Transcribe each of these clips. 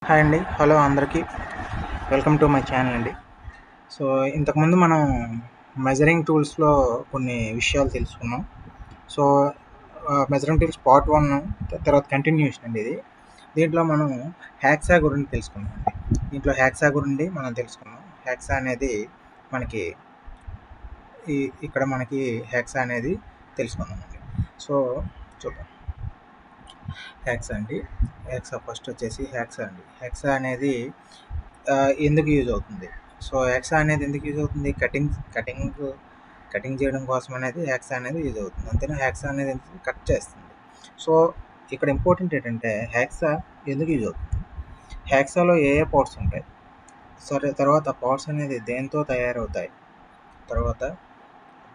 Hi అండి. Hello అందరికీ. Welcome to my channel అండి. సో, ఇంతకుముందు మనం మెజరింగ్ టూల్స్‌లో కొన్ని విషయాలు తెలుసుకున్నాం. సో, మెజరింగ్ టూల్స్ పార్ట్ 1 తర్వాత కంటిన్యూషన్ అండి ఇది. దీంట్లో మనం హ్యాక్సా గురించి తెలుసుకున్నాం అండి. దీంట్లో హ్యాక్సా గురించి మనం తెలుసుకున్నాం. హ్యాక్సా అనేది మనకి ఇక్కడ మనకి హ్యాక్సా అనేది తెలుసుకున్నామండి. సో, చూద్దాం. హ్యాక్సా అండి. ఫస్ట్ వచ్చేసి హ్యాక్సా అండి. హ్యాక్సా అనేది ఎందుకు యూజ్ అవుతుంది? సో, హ్యాక్సా అనేది ఎందుకు యూజ్ అవుతుంది? కటింగ్ చేయడం కోసం అనేది హ్యాక్సా అనేది యూజ్ అవుతుంది. అంతేనా? హ్యాక్సా అనేది కట్ చేస్తుంది. సో, ఇక్కడ ఇంపార్టెంట్ ఏంటంటే హ్యాక్సా ఎందుకు యూజ్ అవుతుంది? హ్యాక్సాలో ఏ పార్ట్స్ ఉంటాయి? సరే, తర్వాత పార్ట్స్ అనేది దేంతో తయారవుతాయి? తర్వాత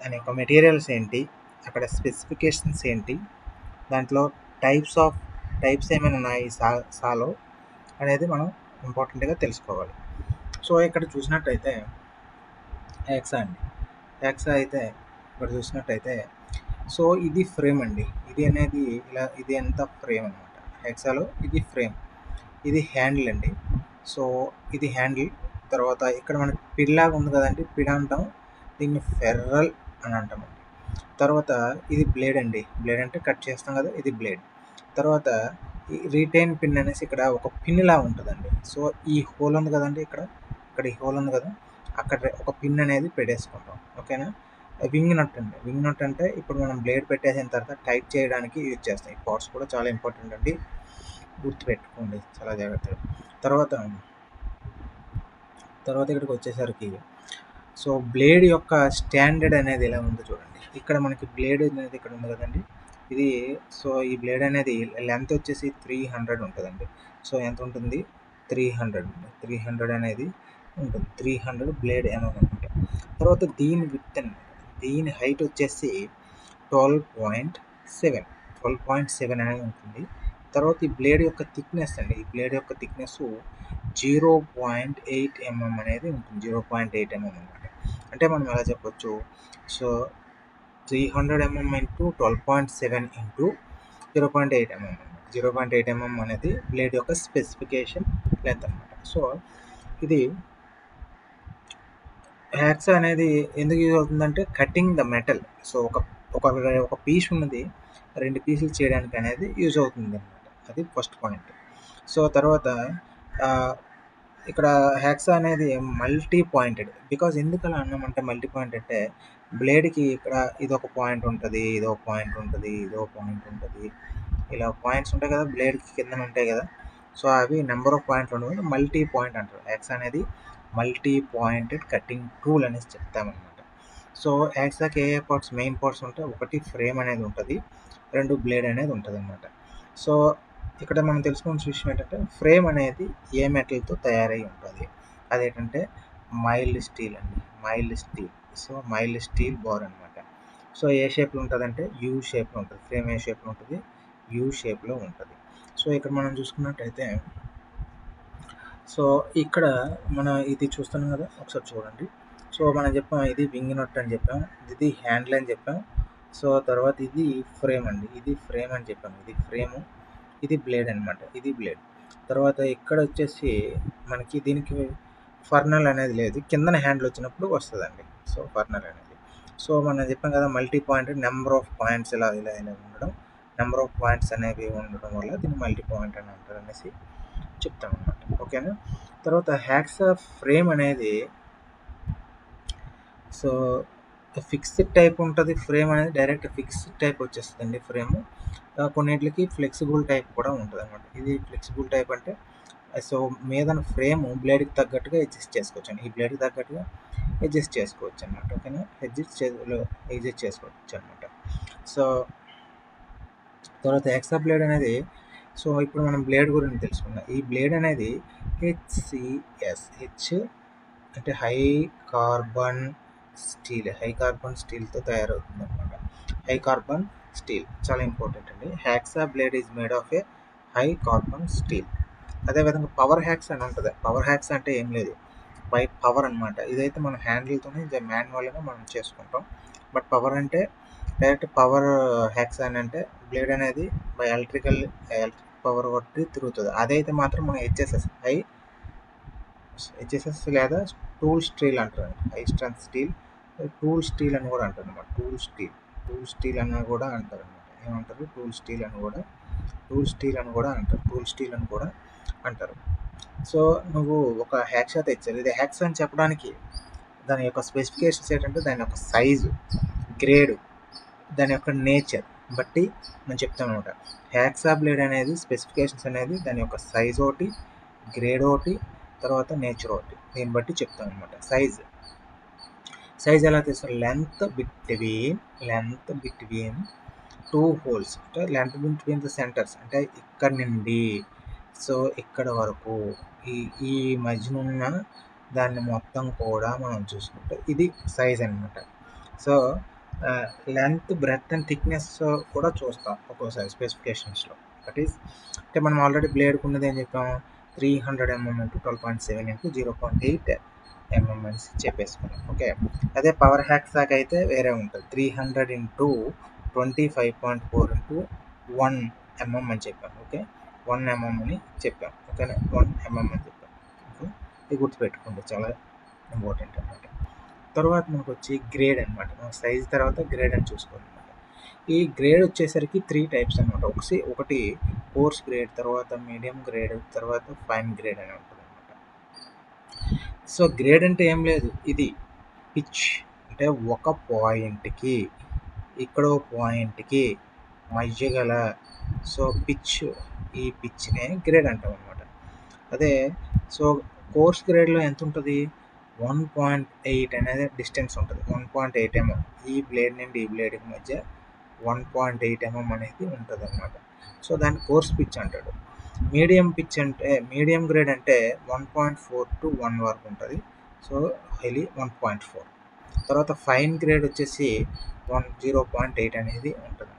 దాని యొక్క మెటీరియల్స్ ఏంటి? అక్కడ స్పెసిఫికేషన్స్ ఏంటి? దాంట్లో టైప్స్ ఏమైనా ఉన్నాయి సాలో అనేది మనం ఇంపార్టెంట్గా తెలుసుకోవాలి. సో, ఇక్కడ చూసినట్టయితే హ్యాక్సా అండి. హ్యాక్సా అయితే ఇక్కడ చూసినట్టయితే సో ఇది ఫ్రేమ్ అండి. ఇది ఎంత ఫ్రేమ్ అనమాట. హ్యాక్సాలో ఇది ఫ్రేమ్, ఇది హ్యాండిల్ అండి. సో ఇది హ్యాండిల్. తర్వాత ఇక్కడ మనకి పిల్లాగా ఉంది కదండి, పిడ్ అంటాం, దీన్ని ఫెర్రల్ అని అంటామండి. తర్వాత ఇది బ్లేడ్ అండి. బ్లేడ్ అంటే కట్ చేస్తాం కదా, ఇది బ్లేడ్. తర్వాత ఈ రీటైన్ పిన్ అనేసి ఇక్కడ ఒక పిన్ లా ఉంటుందండి. సో ఈ హోల్ ఉంది కదండి, ఇక్కడ ఈ హోల్ ఉంది కదా, అక్కడ ఒక పిన్ అనేది పెట్టేసుకుంటాం. ఓకేనా? వింగ్ నట్ అండి. వింగ్ నట్ అంటే ఇప్పుడు మనం బ్లేడ్ పెట్టేసిన తర్వాత టైట్ చేయడానికి యూజ్ చేస్తాం. ఈ పార్ట్స్ కూడా చాలా ఇంపార్టెంట్ అండి, గుర్తుపెట్టుకోండి చాలా జాగ్రత్తగా. తర్వాత ఇక్కడికి వచ్చేసరికి సో బ్లేడ్ యొక్క స్టాండర్డ్ అనేది ఎలా ఉందో చూడండి. ఇక్కడ మనకి బ్లేడ్ అనేది ఇక్కడ ఉంది కదండి, ఇది. సో ఈ బ్లేడ్ అనేది లెంత్ వచ్చేసి 300 ఉంటుందండి. సో ఎంత ఉంటుంది? 300 అనేది ఉంటుంది. 300 బ్లేడ్ అమౌంట్ అనమాట. తర్వాత దీని విడ్త్ అండి, దీని హైట్ వచ్చేసి 12.7 అనేది ఉంటుంది. తర్వాత ఈ బ్లేడ్ యొక్క థిక్నెస్ అండి, ఈ బ్లేడ్ యొక్క థిక్నెస్ 0.8 mm అనేది ఉంటుంది. 0.8 mm అనమాట. అంటే మనం ఎలా చెప్పొచ్చు? So 300 mm into 12.7 into 0.8 mm. 0.8 mm అనేది బ్లేడ్ యొక్క స్పెసిఫికేషన్ లెంత్ అనమాట. సో ఇది హ్యాక్సా అనేది ఎందుకు యూజ్ అవుతుందంటే కటింగ్ ద మెటల్. సో ఒక పీస్ ఉన్నది 2 పీసులు చేయడానికి అనేది యూజ్ అవుతుంది అనమాట. అది ఫస్ట్ పాయింట్. సో తర్వాత ఇక్కడ హ్యాక్సా అనేది మల్టీ పాయింటెడ్. బికాజ్ ఎందుకు అలా అన్నామంటే మల్టీ పాయింట్ అంటే బ్లేడ్కి ఇక్కడ ఇదొక పాయింట్ ఉంటుంది, ఇదో పాయింట్ ఉంటుంది, ఇదో పాయింట్ ఉంటుంది, ఇలా పాయింట్స్ ఉంటాయి కదా బ్లేడ్కి కింద ఉంటాయి కదా. సో అవి నెంబర్ ఆఫ్ పాయింట్లు ఉండవు, మల్టీ పాయింట్ అంటారు. హ్యాక్సా అనేది మల్టీ పాయింటెడ్ కటింగ్ టూల్ అనేసి చెప్తామన్నమాట. సో హ్యాక్సాకి ఏ పార్ట్స్, మెయిన్ పార్ట్స్ ఉంటాయి? ఒకటి ఫ్రేమ్ అనేది ఉంటుంది, 2 బ్లేడ్ అనేది ఉంటుంది అనమాట. సో ఇక్కడ మనం తెలుసుకోవాల్సిన విషయం ఏంటంటే ఫ్రేమ్ అనేది ఏ మెటల్తో తయారై ఉంటుంది? అదేంటంటే మైల్డ్ స్టీల్ అండి. సో మైల్డ్ స్టీల్ బార్ అనమాట. సో ఏ షేప్లో ఉంటుంది అంటే యూ షేప్లో ఉంటుంది. ఫ్రేమ్ ఏ షేప్లో ఉంటుంది? యూ షేప్లో ఉంటుంది. సో ఇక్కడ మనం చూసుకున్నట్టయితే సో ఇక్కడ మనం ఇది చూస్తున్నాం కదా, ఒకసారి చూడండి. సో మనం చెప్పాం ఇది వింగ్ నట్ అని చెప్పాం, ఇది హ్యాండిల్ అని చెప్పాం. సో తర్వాత ఇది ఫ్రేమ్ అండి, ఇది ఫ్రేమ్ అని చెప్పాం. ఇది ఫ్రేము, ఇది బ్లేడ్ అనమాట, ఇది బ్లేడ్. తర్వాత ఇక్కడ వచ్చేసి మనకి దీనికి ఫర్నల్ అనేది లేదు, కిందన హ్యాండిల్ వచ్చినప్పుడు వస్తుందండి. సో ఫర్నల్ అనేది. సో మనం చెప్పాం కదా multi point, number of points ఇలా ఉండడం, నెంబర్ ఆఫ్ పాయింట్స్ అనేవి ఉండడం వల్ల దీన్ని మల్టీ పాయింట్ అని అంటారు అనేసి చెప్తాం అనమాట. ఓకేనా? తర్వాత హ్యాక్సా ఫ్రేమ్ అనేది సో ఫిక్స్డ్ టైప్ ఉంటుంది. ఫ్రేమ్ అనేది డైరెక్ట్ ఫిక్స్డ్ టైప్ వచ్చేస్తుందండి ఫ్రేమ్. కొన్నిటికి ఫ్లెక్సిబుల్ టైప్ కూడా ఉంటుంది అనమాట. ఇది ఫ్లెక్సిబుల్ టైప్ అంటే సో మీద ఫ్రేమ్ బ్లేడ్కి తగ్గట్టుగా అడ్జస్ట్ చేసుకోవచ్చు అండి. ఈ బ్లేడ్కి తగ్గట్టుగా అడ్జస్ట్ చేసుకోవచ్చు అనమాట. ఓకేనా? అడ్జస్ట్ చేసుకోవచ్చు అనమాట. సో తర్వాత హ్యాక్సా బ్లేడ్ అనేది, సో ఇప్పుడు మనం బ్లేడ్ గురించి తెలుసుకుందాం. ఈ బ్లేడ్ అనేది HCS అంటే హై కార్బన్ స్టీల్తో తయారవుతుంది అనమాట. హై కార్బన్ స్టీల్ చాలా ఇంపార్టెంట్ అండి. Hacksaw blade is made of A high carbon steel. అదేవిధంగా పవర్ హ్యాక్స్ అని ఉంటుంది. పవర్ హ్యాక్స్ అంటే ఏం లేదు, బై పవర్ అనమాట. ఇదైతే మనం హ్యాండిల్తోనే మాన్యువల్గా మనం చేసుకుంటాం. బట్ పవర్ అంటే డైరెక్ట్ పవర్ హ్యాక్స్ అని అంటే బ్లేడ్ అనేది బై ఎలక్ట్రికల్ పవర్ బట్టి తిరుగుతుంది. అదైతే మాత్రం మనం హెచ్ఎస్ఎస్ లేదా టూల్ స్టీల్ అంటారు. High strength steel, tool steel అని కూడా అంటారు అనమాట. టూల్ స్టీల్ అని కూడా అంటారు అనమాట. ఏమంటారు? టూల్ స్టీల్ అని కూడా అంటారు. సో నువ్వు ఒక హ్యాక్సా తెచ్చారు. ఇది హ్యాక్సా అని చెప్పడానికి దాని యొక్క స్పెసిఫికేషన్స్ ఏంటంటే దాని యొక్క సైజు, గ్రేడు, దాని యొక్క నేచర్ బట్టి నేను చెప్తాను అనమాట. హ్యాక్సా బ్లేడ్ అనేది స్పెసిఫికేషన్స్ అనేది దాని యొక్క సైజ్ ఒకటి, గ్రేడ్ ఒకటి, తర్వాత నేచర్ ఒకటి, దీన్ని బట్టి చెప్తాను అనమాట. సైజ్ ఎలా తీస్తారు? లెంత్ బిట్వీన్ టూ హోల్స్, అంటే లెంత్ బిట్వీన్ ద సెంటర్స్, అంటే ఇక్కడ నుండి సో ఇక్కడ వరకు ఈ మధ్యనున్న దాన్ని మొత్తం కూడా మనం చూసుకుంటే ఇది సైజ్ అనమాట. So length, breadth and thickness కూడా చూస్తాం ఒక్కోసారి స్పెసిఫికేషన్స్లో. దట్ ఈస్ అంటే మనం ఆల్రెడీ బ్లేడ్కి ఉన్నది ఏం చెప్పాము? 300 mm into 12.7 into 0.8 mm అని చెప్పేసుకున్నాం. ఓకే, అదే పవర్ హ్యాక్సాక్ అయితే వేరే ఉంటుంది. 300 into 25.4 into 1 mm అని చెప్పాం. ఓకే, 1 mm అని చెప్పాం. ఓకేనా, 1 mm అని చెప్పాం. ఓకే, ఇది గుర్తుపెట్టుకోండి, చాలా ఇంపార్టెంట్ అనమాట. తర్వాత మనకు వచ్చి గ్రేడ్ అనమాట. సైజ్ తర్వాత గ్రేడ్ అని చూసుకోవాలన్నమాట. ఈ గ్రేడ్ వచ్చేసరికి 3 టైప్స్ అనమాట. ఒకటి కోర్స్ గ్రేడ్, తర్వాత మీడియం గ్రేడ్, తర్వాత ఫైన్ గ్రేడ్ అని ఉంటుంది అనమాట. సో గ్రేడ్ అంటే ఏం లేదు, ఇది పిచ్, అంటే ఒక పాయింట్కి ఇక్కడో పాయింట్కి మధ్య గల సో పిచ్, ఈ పిచ్నే గ్రేడ్ అంటాం అనమాట. అదే సో కోర్స్ గ్రేడ్లో ఎంత ఉంటుంది? 1.8 అనేది డిస్టెన్స్ ఉంటుంది. 1.8 mm ఈ బ్లేడ్ నుండి ఈ బ్లేడ్కి మధ్య 1.8 mm అనేది ఉంటుంది అనమాట. సో దాన్ని కోర్స్ పిచ్ అంటాడు. మీడియం గ్రేడ్ అంటే 1.4 to 1 వరకు ఉంటుంది. So highly 1.4. తర్వాత ఫైన్ గ్రేడ్ వచ్చేసి 0.8 అనేది ఉంటుంది.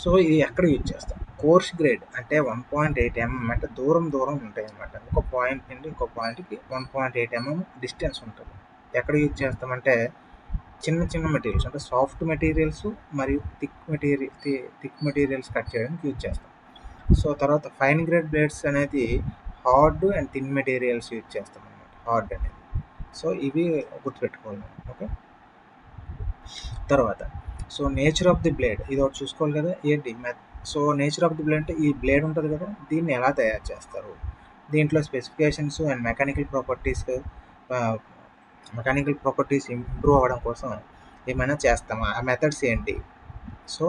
సో ఇది ఎక్కడ యూజ్ చేస్తాం? కోర్స్ గ్రేడ్ అంటే 1.8 mm అంటే దూరం ఉంటాయి అన్నమాట. ఒక పాయింట్ నుండి ఇంకో పాయింట్కి 1.8 mm డిస్టెన్స్ ఉంటుంది. ఎక్కడ యూజ్ చేస్తామంటే చిన్న మెటీరియల్స్, అంటే సాఫ్ట్ మెటీరియల్స్ మరియు థిక్ మెటీరియల్స్ కట్ చేయడానికి యూజ్ చేస్తాం. సో తర్వాత ఫైన్ గ్రేడ్ బ్లేడ్స్ అనేది hard and thin materials use చేస్తాం అన్నమాట. హార్డ్ అనేది, సో ఇవి గుర్తుపెట్టుకోవాలి. ఓకే, తర్వాత so nature of the blade ఇది ఒకటి చూసుకోవాలి కదా. ఏంటి so nature of the blade అంటే ఈ బ్లేడ్ ఉంటుంది కదా, దీన్ని ఎలా తయారు చేస్తారు, దీంట్లో specifications and mechanical properties improve అవ్వడం కోసం ఏమైనా చేస్తామా, ఆ మెథడ్స్ ఏంటి, సో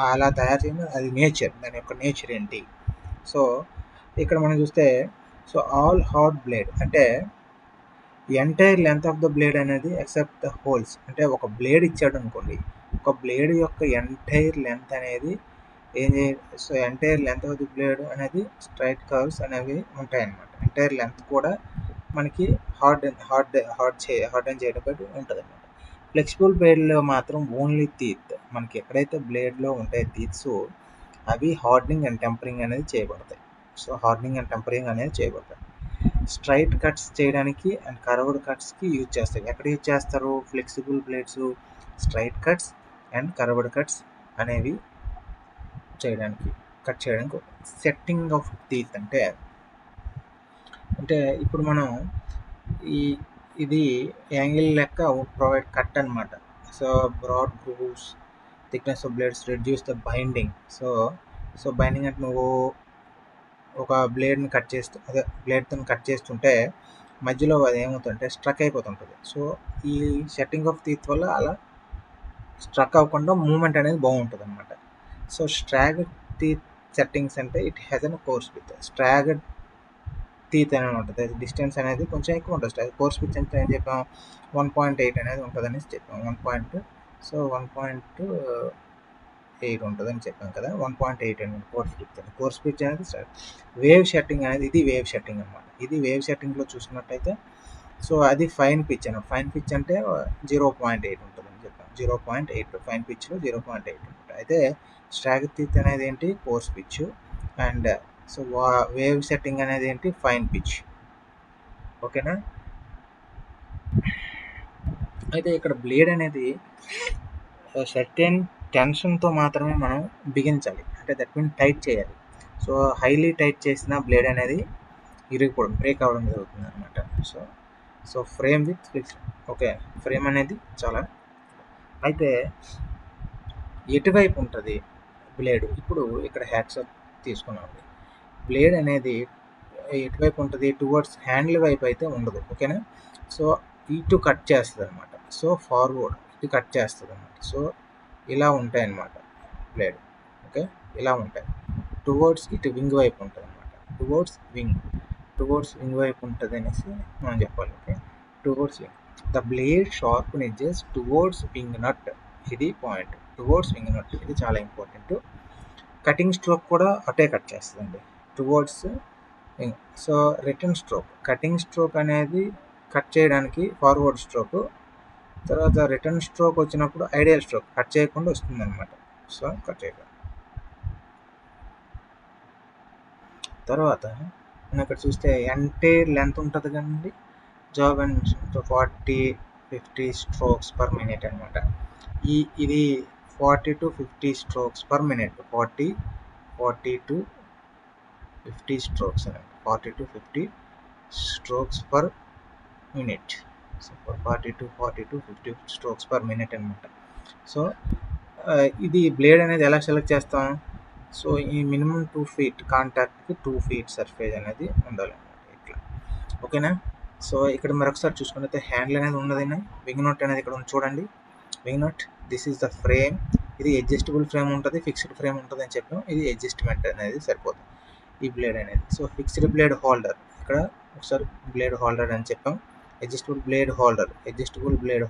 అలా తయారు చేయడం అది నేచర్, దాని యొక్క నేచర్ ఏంటి. సో ఇక్కడ మనం చూస్తే సో ఆల్ హార్డ్ బ్లేడ్ అంటే entire length of the blade అనేది ఎక్సెప్ట్ ద హోల్స్, అంటే ఒక బ్లేడ్ ఇచ్చాడు అనుకోండి, ఒక బ్లేడ్ యొక్క ఎంటైర్ లెంత్ అనేది so entire length of the blade అనేది స్ట్రైట్ కర్వ్స్ అనేవి ఉంటాయన్నమాట. ఎంటైర్ లెంత్ కూడా మనకి హార్డెన్ చేయడం బట్టి ఉంటుంది అనమాట. ఫ్లెక్సిబుల్ బ్లేడ్లో మాత్రం ఓన్లీ టీత్, మనకి ఎక్కడైతే బ్లేడ్లో ఉంటాయి టీత్స్ అవి హార్డనింగ్ అండ్ టెంపరింగ్ అనేది చేయబడతాయి. సో హార్డనింగ్ అండ్ టెంపరింగ్ అనేది చేయబడతాయి. స్ట్రైట్ కట్స్ చేయడానికి అండ్ కర్వ్డ్ కట్స్కి యూజ్ చేస్తారు. ఎక్కడ యూజ్ చేస్తారు? Flexible blades straight cuts and curved cuts అనేవి కట్ చేయడానికి. సెట్టింగ్ ఆఫ్ టీత్ అంటే ఇప్పుడు మనం ఇది యాంగిల్ లెక్క ప్రొవైడ్ కట్ అనమాట. So broad grooves, thickness of blades reduce the binding. So binding అంటే నువ్వు ఒక బ్లేడ్ని బ్లేడ్తో కట్ చేస్తుంటే మధ్యలో అది ఏమవుతుందంటే స్ట్రక్ అయిపోతుంటుంది. సో ఈ సెట్టింగ్ ఆఫ్ టీత్ వల్ల అలా స్ట్రక్ అవ్వకుండా మూమెంట్ అనేది బాగుంటుంది అనమాట. సో స్ట్రాగడ్ టీత్ సెట్టింగ్స్ అంటే it has an coarse pitch. Staggered teeth అనేది ఉంటుంది, డిస్టెన్స్ అనేది కొంచెం ఎక్కువ ఉంటుంది. కోర్స్ పిచ్ అంటే ఏం చెప్పాం? 1.8 అనేది ఉంటుంది అనేసి చెప్పాం. 1.8 ఉంటుందని చెప్పాం కదా. 1.8 అనేది కోర్స్ పిచ్ అనేది వేవ్ సెట్టింగ్ అనేది, ఇది వేవ్ సెట్టింగ్ అనమాట. ఇది వేవ్ సెట్టింగ్లో చూసుకున్నట్టయితే సో అది ఫైన్ పిచ్ అనమాట. ఫైన్ పిచ్ అంటే 0.8 ఉంటుందని చెప్పాం. 0.8 ఫైన్ పిచ్లో 0.8 ఉంటుంది. అయితే స్ట్రాగడ్ టీత్ అనేది ఏంటి? Course pitch. And so wave setting అనేది ఏంటి? Fine pitch. ఓకేనా. అయితే ఇక్కడ బ్లేడ్ అనేది సర్టెన్ టెన్షన్తో మాత్రమే మనం బిగించాలి, అంటే దట్ మీన్ టైట్ చేయాలి. సో హైలీ టైట్ చేసిన బ్లేడ్ అనేది ఇరిగిపోవడం, బ్రేక్ అవ్వడం జరుగుతుంది అనమాట. So so frame with fix. Okay, frame అనేది చాలా. అయితే ఎటువైపు ఉంటుంది బ్లేడ్? ఇప్పుడు ఇక్కడ హ్యాక్సర్ తీసుకున్నాం. బ్లేడ్ అనేది ఎటువైపు ఉంటుంది? టువర్డ్స్ హ్యాండిల్ వైపు అయితే ఉండదు. ఓకేనా? సో ఇటు కట్ చేస్తుంది అనమాట. సో ఫార్వర్డ్ ఇటు కట్ చేస్తుంది అనమాట. సో ఇలా ఉంటాయి అన్నమాట బ్లేడ్. ఓకే, ఇలా ఉంటాయి. టువర్డ్స్ ఇటు వింగ్ వైపు ఉంటుంది అనమాట. టువర్డ్స్ వింగ్ వైపు ఉంటుంది అనేసి మనం చెప్పాలి. Okay, towards wing. The blade sharp edges towards wing nut. ఇది పాయింట్, టువర్డ్స్ వింగ్ నట్. ఇది చాలా ఇంపార్టెంట్. కటింగ్ స్ట్రోక్ కూడా అటే కట్ చేస్తుందండి, towards wing. So return stroke, cutting stroke అనేది కట్ చేయడానికి ఫార్వర్డ్ స్ట్రోక్. తర్వాత రిటర్న్ స్ట్రోక్ వచ్చినప్పుడు ఐడియల్ స్ట్రోక్ కట్ చేయకుండా వస్తుంది అనమాట. సో కట్ చేయకుండా. తర్వాత మనం ఇక్కడ చూస్తే ఎంటైర్ లెంత్ ఉంటుంది కదండి job and 40-50 strokes per minute అనమాట. ఇది 40 to 50 strokes per minute. 40 to 50 strokes అండి. 40 to 50 strokes per minute. So 40 to 50 strokes per minute అనమాట. సో ఇది బ్లేడ్ అనేది ఎలా సెలెక్ట్ చేస్తాం? సో ఈ మినిమం 2 feet కాంటాక్ట్కి 2 feet సర్ఫేస్ అనేది ఉండాలన్నమాట, ఇట్లా. ఓకేనా? సో ఇక్కడ మరొకసారి చూసుకున్నట్లయితే హ్యాండిల్ అనేది ఉన్నది, వింగ్ నట్ అనేది ఇక్కడ ఉంది చూడండి. Wing nut, this is the frame. ఇది అడ్జస్టబుల్ ఫ్రేమ్ ఉంటుంది, ఫిక్స్డ్ ఫ్రేమ్ ఉంటుంది అని చెప్పాం. ఇది అడ్జస్ట్మెంట్ అనేది సరిపోతుంది ఈ బ్లేడ్ అనేది. సో ఫిక్స్డ్ బ్లేడ్ హోల్డర్, ఇక్కడ ఒకసారి బ్లేడ్ హోల్డర్ అని చెప్పాం. అడ్జస్టబుల్ బ్లేడ్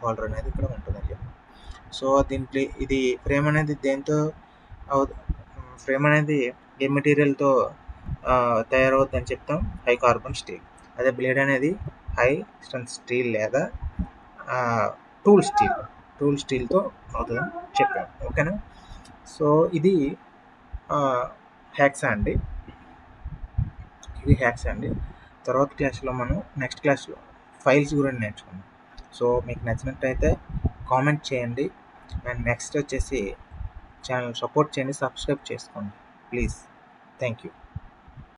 హోల్డర్ అనేది ఇక్కడ ఉంటుందని చెప్పాం. సో దీంట్లో ఇది ఫ్రేమ్ అనేది దేంతో ఫ్రేమ్ అనేది ఏ మెటీరియల్తో తయారవుతుంది అని చెప్తాం? High carbon steel. అదే బ్లేడ్ అనేది హై స్ట్రెంత్ స్టీల్ లేదా టూల్ స్టీల్తో అవుతుందని చెప్పాం. ఓకేనా? సో ఇది హ్యాక్సా అండి. తర్వాత క్లాస్లో మనం నెక్స్ట్ క్లాస్లో ఫైల్స్ గురించి నేర్చుకుందాం. సో మీకు నచ్చినట్టయితే కామెంట్ చేయండి. అండ్ నెక్స్ట్ వచ్చేసి ఛానల్ సపోర్ట్ చేయండి, సబ్స్క్రైబ్ చేసుకోండి ప్లీజ్. Thank you.